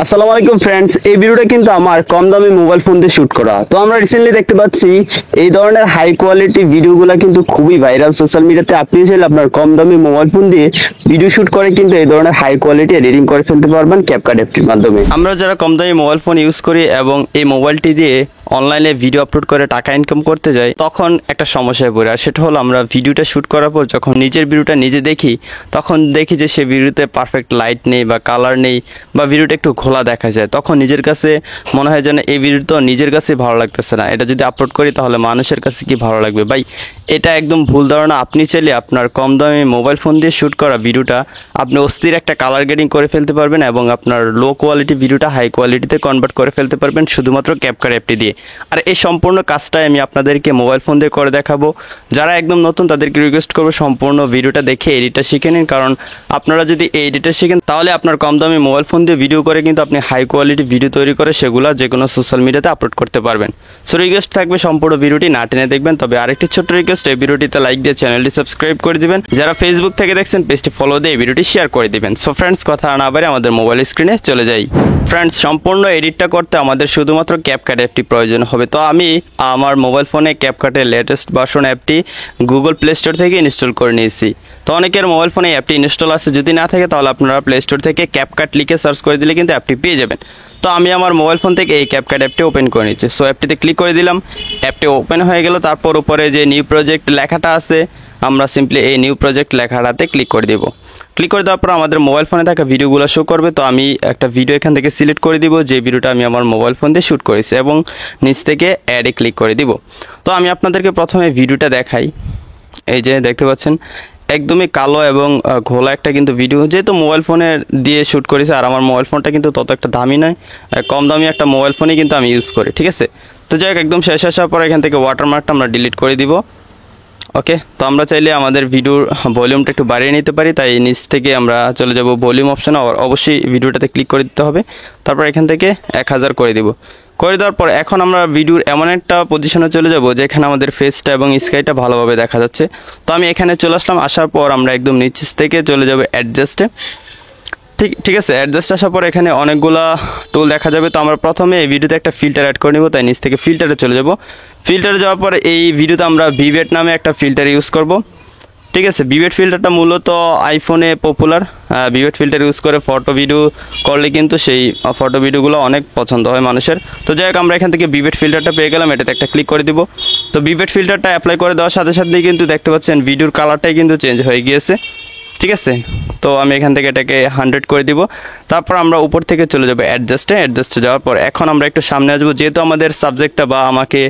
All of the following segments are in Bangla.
আসসালামু আলাইকুম ফ্রেন্ডস, এই ভিডিওটা কিন্তু আমার কম দামি মোবাইল ফোন দিয়ে শুট করা। তো আমরা রিসেন্টলি দেখতে পাচ্ছি এই ধরনের হাই কোয়ালিটি ভিডিওগুলো কিন্তু খুবই ভাইরাল সোশ্যাল মিডিয়াতে। আপনি চাইলে আপনার কম দামি মোবাইল ফোন দিয়ে ভিডিও শুট করে কিন্তু এই ধরনের হাই কোয়ালিটি এডিটিং করে ফেলতে পারবেন ক্যাপকাট অ্যাপটির মাধ্যমে। আমরা যারা কম দামি মোবাইল ফোন ইউজ করি এবং এই মোবাইলটি দিয়ে অনলাইনে ভিডিও আপলোড করে টাকা ইনকাম করতে যাই, তখন একটা সমস্যায় পড়ে। আর সেটা হলো, আমরা ভিডিওটা শ্যুট করার পর যখন নিজের ভিডিওটা নিজে দেখি, তখন দেখি যে সে ভিডিওতে পারফেক্ট লাইট নেই বা কালার নেই, বা ভিডিওটা একটু ঘোলা দেখা যায়। তখন নিজের কাছে মনে হয় যেন এই ভিডিও তো নিজের কাছে ভালো লাগতেছে না, এটা যদি আপলোড করি তাহলে মানুষের কাছে কি ভালো লাগবে। ভাই, এটা একদম ভুল ধারণা। আপনি চাইলে আপনার কম দামি মোবাইল ফোন দিয়ে শ্যুট করা ভিডিওটা আপনি অস্থির একটা কালার গ্রেডিং করে ফেলতে পারবেন এবং আপনার লো কোয়ালিটি ভিডিওটা হাই কোয়ালিটিতে কনভার্ট করে ফেলতে পারবেন শুধুমাত্র ক্যাপকাট অ্যাপটি দিয়ে। আর এই সম্পূর্ণ কাজটাই আমি আপনাদেরকে মোবাইল ফোন দিয়ে করে দেখাবো। যারা একদম নতুন তাদেরকে রিকোয়েস্ট করবো সম্পূর্ণ ভিডিওটা দেখে এডিটটা শিখে নিন, কারণ আপনারা যদি এই এডিটটা শিখেন তাহলে আপনার কম দামি মোবাইল ফোন দিয়ে ভিডিও করে কিন্তু আপনি হাই কোয়ালিটি ভিডিও তৈরি করে সেগুলো যে কোনো সোশ্যাল মিডিয়াতে আপলোড করতে পারবেন। সো রিকোয়েস্ট থাকবে সম্পূর্ণ ভিডিওটি না টেনে দেখবেন। তবে আরেকটি ছোট্ট রিকোয়েস্ট, এই ভিডিওটিতে লাইক দিয়ে চ্যানেলটি সাবস্ক্রাইব করে দিবেন। যারা ফেসবুক থেকে দেখছেন পেজটি ফলো দিয়ে এই ভিডিওটি শেয়ার করে দিবেন। সো ফ্রেন্ডস, কথা না বাড়ে আমাদের মোবাইল স্ক্রিনে চলে যাই। ফ্রেন্ডস, সম্পূর্ণ এডিটটা করতে আমাদের শুধুমাত্র ক্যাপকাট অ্যাপটি প্রয়োজন হবে। তো আমি আমার মোবাইল ফোনে ক্যাপকাটের লেটেস্ট ভার্সন অ্যাপটি গুগল প্লে স্টোর থেকে ইনস্টল করে নিয়েছি। তো অনেকের মোবাইল ফোনে অ্যাপটি ইনস্টল আছে, যদি না থাকে তাহলে আপনারা প্লে স্টোর থেকে ক্যাপকাট লিখে সার্চ করে দিলে কিন্তু অ্যাপটি পেয়ে যাবেন। তো আমি আমার মোবাইল ফোন থেকে এই ক্যাপকাট অ্যাপটি ওপেন করে নিচ্ছি। সো অ্যাপটিতে ক্লিক করে দিলাম, অ্যাপটি ওপেন হয়ে গেল। তারপর উপরে যে নিউ প্রজেক্ট লেখাটা আছে, আমরা সিম্পলি এই নিউ প্রজেক্ট লেখাটাতে ক্লিক করে দিব। ক্লিক করে দেওয়ার পর আমাদের মোবাইল ফোনে থাকা ভিডিওগুলো শো করবে। তো আমি একটা ভিডিও এখান থেকে সিলেক্ট করে দিব, যে ভিডিওটা আমি আমার মোবাইল ফোন দিয়ে শ্যুট করেছি, এবং নিচ থেকে অ্যাডে ক্লিক করে দিব। তো আমি আপনাদেরকে প্রথমে ভিডিওটা দেখাই। এই যে দেখতে পাচ্ছেন একদমই কালো এবং ঘোলা একটা কিন্তু ভিডিও, যেহেতু মোবাইল ফোনে দিয়ে শ্যুট করেছে। আর আমার মোবাইল ফোনটা কিন্তু তত একটা দামি নয়, কম দামি একটা মোবাইল ফোনই কিন্তু আমি ইউজ করি, ঠিক আছে। তো যাই হোক, একদম শেষ আসার পর এখান থেকে ওয়াটারমার্কটা আমরা ডিলিট করে দিব। ওকে, তো আমরা চাইলে আমাদের ভিডিওর ভলিউমটা একটু বাড়িয়ে নিতে পারি, তাই নিচ থেকে আমরা চলে যাব ভলিউম অপশানে। অবশ্যই ভিডিওটাতে ক্লিক করে দিতে হবে। তারপর এখান থেকে 1000 করে দিব। করে দেওয়ার পর এখন আমরা ভিডিওর এমন একটা পজিশনে চলে যাব যেখানে আমাদের ফেসটা এবং স্কাইটা ভালোভাবে দেখা যাচ্ছে। তো আমি এখানে চলে আসলাম। আসার পর আমরা একদম নিচ থেকে চলে যাব অ্যাডজাস্টে। ঠিক আছে, অ্যাডজাস্ট আসার পর এখানে অনেকগুলা টুল দেখা যাবে। তো আমরা প্রথমে এই ভিডিওতে একটা ফিল্টার অ্যাড করে নিব, তাই নিচ থেকে ফিল্টারে চলে যাব। ফিল্টারে যাওয়ার পর এই ভিডিওতে আমরা ভিভেট নামে একটা ফিল্টার ইউজ করব, ঠিক আছে। ভিভেট ফিল্টারটা মূলত আইফোনে পপুলার। ভিভেট ফিল্টার ইউজ করে ফটো ভিডিও করলে কিন্তু সেই ফটো ভিডিওগুলো অনেক পছন্দ হয় মানুষের। তো যাই হোক, আমরা এখান থেকে ভিভেট ফিল্টারটা পেয়ে গেলাম, এটাতে একটা ক্লিক করে দিব। তো ভিভেট ফিল্টারটা অ্যাপ্লাই করে দেওয়ার সাথে সাথেই কিন্তু দেখতে পাচ্ছেন ভিডিওর কালারটাই কিন্তু চেঞ্জ হয়ে গিয়েছে, ঠিক আছে। তো আমি এখান থেকে এটাকে 100 করে দিব। তারপর আমরা উপর থেকে চলে যাবো অ্যাডজাস্টে যাওয়ার পর এখন আমরা একটু সামনে আসবো। যেহেতু আমাদের সাবজেক্টটা বা আমাকে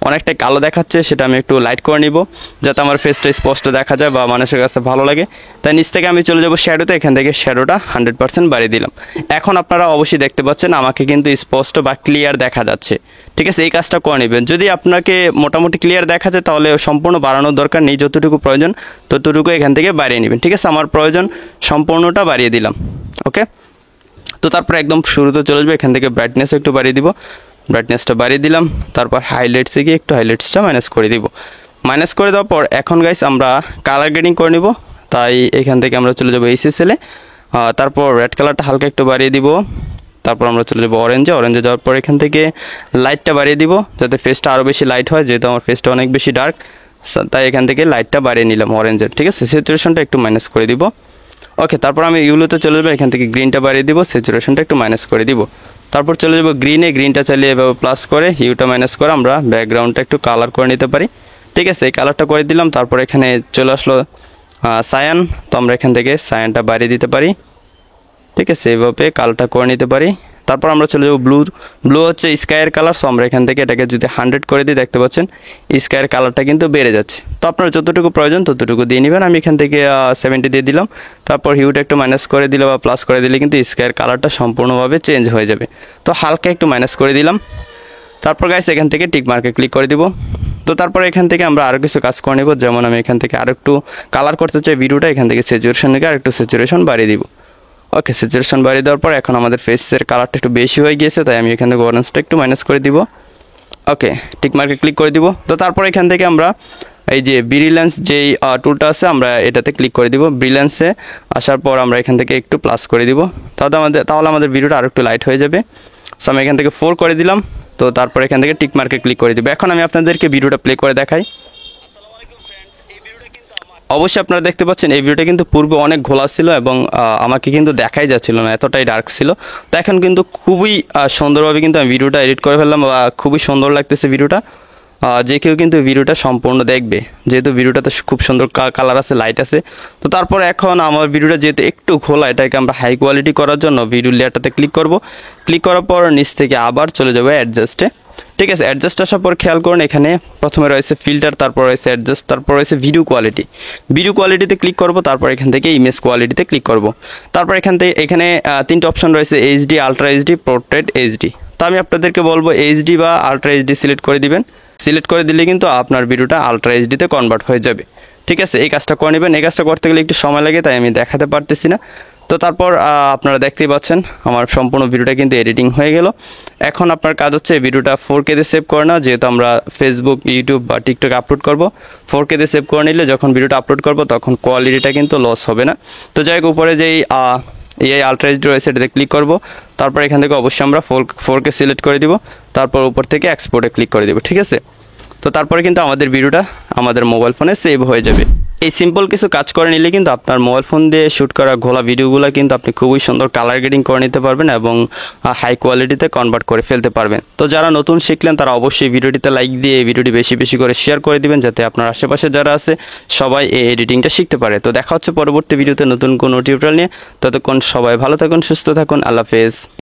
অনেকটা কালো দেখাচ্ছে, সেটা আমি একটু লাইট করে নিব যাতে আমার ফেসটা স্পষ্ট দেখা যায় বা মানুষের কাছে ভালো লাগে। তাই নিচ থেকে আমি চলে যাবো শ্যাডোতে, এখান থেকে শ্যাডোটা 100% বাড়িয়ে দিলাম। এখন আপনারা অবশ্যই দেখতে পাচ্ছেন আমাকে কিন্তু স্পষ্ট বা ক্লিয়ার দেখা যাচ্ছে, ঠিক আছে। এই কাজটা করে নেবেন। যদি আপনাকে মোটামুটি ক্লিয়ার দেখা যায় তাহলে সম্পূর্ণ বাড়ানোর দরকার নেই, যতটুকু প্রয়োজন ততটুকু এখান থেকে বাড়িয়ে নেবেন, ঠিক আছে। আমার প্রয়োজন সম্পূর্ণটা বাড়িয়ে দিলাম, ওকে। তো তারপর একদম শুরুতে চলে যাবে, এখান থেকে ব্রাইটনেস একটু বাড়িয়ে দিব, ব্রাইটনেসটা বাড়িয়ে দিলাম। তারপর হাইলাইটসে গিয়ে একটু হাইলাইটসটা মাইনাস করে দিব। মাইনাস করে দেওয়ার পর এখন গাইস আমরা কালার গ্রেডিং করে নিব। তাই এখান থেকে আমরা চলে যাবো এইচএসএলে। তারপর রেড কালারটা হালকা একটু বাড়িয়ে দিব। তারপর আমরা চলে যাবো অরেঞ্জে যাওয়ার পর এখান থেকে লাইটটা বাড়িয়ে দিব যাতে ফেসটা আরও বেশি লাইট হয়, যেহেতু আমার ফেসটা অনেক বেশি ডার্ক। তাই এখান থেকে লাইটটা বাড়িয়ে নিলাম অরেঞ্জের, ঠিক আছে। স্যাচুরেশনটা একটু মাইনাস করে দিব, ওকে। তারপর আমি ইউলোতে চলে যাবো, এখান থেকে গ্রিনটা বাড়িয়ে দিব, স্যাচুরেশনটা একটু মাইনাস করে দিব। তারপর চলে যাবো গ্রিনটা চালিয়ে এভাবে প্লাস করে হিউটা মাইনাস করে আমরা ব্যাকগ্রাউন্ডটা একটু কালার করে নিতে পারি, ঠিক আছে। এই কালারটা করে দিলাম। তারপর এখানে চলে আসলো সায়ান, তো আমরা এখান থেকে সায়ানটা বাড়িয়ে দিতে পারি, ঠিক আছে। এইভাবে কালারটা করে নিতে পারি। তারপর আমরা চলে যাবো ব্লু হচ্ছে স্কাইয়ের কালার। সো আমরা এখান থেকে এটাকে যদি 100 করে দিই, দেখতে পাচ্ছেন স্কাইয়ের কালারটা কিন্তু বেড়ে যাচ্ছে। তো আপনার যতটুকু প্রয়োজন ততটুকু দিয়ে নেবেন। আমি এখান থেকে 70 দিয়ে দিলাম। তারপর হিউটা একটু মাইনাস করে দিলে বা প্লাস করে দিলে কিন্তু স্কাইয়ের কালারটা সম্পূর্ণভাবে চেঞ্জ হয়ে যাবে। তো হালকা একটু মাইনাস করে দিলাম। তারপর গাইস এখান থেকে টিক মার্কে ক্লিক করে দিব। তো তারপর এখান থেকে আমরা আরও কিছু কাজ করে নেব, যেমন আমি এখান থেকে আরও একটু কালার করতে চাই ভিডিওটা, এখান থেকে স্যাচুরেশন থেকে আর একটু স্যাচুরেশন বাড়িয়ে দিব, ওকে। স্যাচুরেশন বাড়িয়ে দেওয়ার পর এখন আমাদের ফেসের কালারটা একটু বেশি হয়ে গিয়েছে, তাই আমি এখান থেকে অরেঞ্জটা একটু মাইনাস করে দিব, ওকে। টিক মার্কে ক্লিক করে দিব। তো তারপর এখান থেকে আমরা এই যে ব্রিলিয়ান্স যেই টুলটা আছে আমরা এটাতে ক্লিক করে দিব। ব্রিলিয়ান্সে আসার পর আমরা এখান থেকে একটু প্লাস করে দিব, তাহলে আমাদের ভিডিওটা আরও একটু লাইট হয়ে যাবে। সো আমি এখান থেকে 4 করে দিলাম। তো তারপর এখান থেকে টিক মার্কে ক্লিক করে দিব। এখন আমি আপনাদেরকে ভিডিওটা প্লে করে দেখাই। অবশ্যই আপনারা দেখতে পাচ্ছেন এই ভিডিওটা কিন্তু পূর্বে অনেক ঘোলা ছিল এবং আমাকে কিন্তু দেখাই যাচ্ছিল না, এতটাই ডার্ক ছিল। তো এখন কিন্তু খুবই সুন্দরভাবে কিন্তু আমি ভিডিওটা এডিট করে ফেললাম, বা খুবই সুন্দর লাগতেছে ভিডিওটা। যে কেউ কিন্তু ভিডিওটা সম্পূর্ণ দেখবে, যেহেতু ভিডিওটাতে খুব সুন্দর কালার আছে, লাইট আছে। তো তারপর এখন আমার ভিডিওটা যেহেতু একটু ঘোলা, এটাকে আমরা হাই কোয়ালিটি করার জন্য ভিডিও লেয়ারটাতে ক্লিক করব। ক্লিক করার পর নিচ থেকে আবার চলে যাবে অ্যাডজাস্টে। ঠিক আছে, অ্যাডজাস্ট আসার পর খেয়াল করুন এখানে প্রথমে রয়েছে ফিল্টার, তারপর রয়েছে অ্যাডজাস্ট, তারপর রয়েছে ভিডিও কোয়ালিটি। ভিডিও কোয়ালিটিতে ক্লিক করব, তারপর এখান থেকে ইমেজ কোয়ালিটিতে ক্লিক করব। তারপর এখানে 3টে অপশন রয়েছে, HD, ultra HD, portrait HD. তো আমি আপনাদেরকে বলবো এইচডি বা আলট্রা এইচডি সিলেক্ট করে দিবেন। সিলেক্ট করে দিলে কিন্তু আপনার ভিডিওটা আলট্রা এইচডিতে কনভার্ট হয়ে যাবে। ঠিক আছে, এই কাজটা করে নেবেন। এই কাজটা করতে গেলে একটু সময় লাগে, তাই আমি দেখাতে পারতেছি না। তো তারপর আপনারা দেখতেই পাচ্ছেন আমার সম্পূর্ণ ভিডিওটা কিন্তু এডিটিং হয়ে গেল। এখন আপনার কাজ হচ্ছে ভিডিওটা 4K তে সেভ করে না, যেহেতু আমরা ফেসবুক, ইউটিউব বা টিকটক আপলোড করব। 4K তে সেভ করে নিলে যখন ভিডিওটা আপলোড করব তখন কোয়ালিটিটা কিন্তু লস হবে না। তো যাই হোক, উপরে যেই এই আলট্রা এইচডি রয়েছে এটাতে ক্লিক করব। তারপর এখান থেকে অবশ্যই আমরা 4K সিলেক্ট করে দিব। তারপর উপর থেকে এক্সপোর্টে ক্লিক করে দিব। ঠিক আছে, তো তারপরে কিন্তু আমাদের ভিডিওটা আমাদের মোবাইল ফোনে সেভ হয়ে যাবে। এই সিম্পল কিছু কাজ করে নিলে কিন্তু আপনার মোবাইল ফোন দিয়ে শ্যুট করা ঘোলা ভিডিওগুলো কিন্তু আপনি খুবই সুন্দর কালার গ্রেডিং করে নিতে পারবেন এবং হাই কোয়ালিটিতে কনভার্ট করে ফেলতে পারবেন। তো যারা নতুন শিখলেন তারা অবশ্যই ভিডিওটিতে লাইক দিয়ে এই ভিডিওটি বেশি বেশি করে শেয়ার করে দিবেন, যাতে আপনার আশেপাশে যারা আছে সবাই এই এডিটিংটা শিখতে পারে। তো দেখা হচ্ছে পরবর্তী ভিডিওতে নতুন কোনো টিউটোরিয়াল নিয়ে। ততক্ষণ সবাই ভালো থাকুন, সুস্থ থাকুন, আল্লাহ হাফেজ।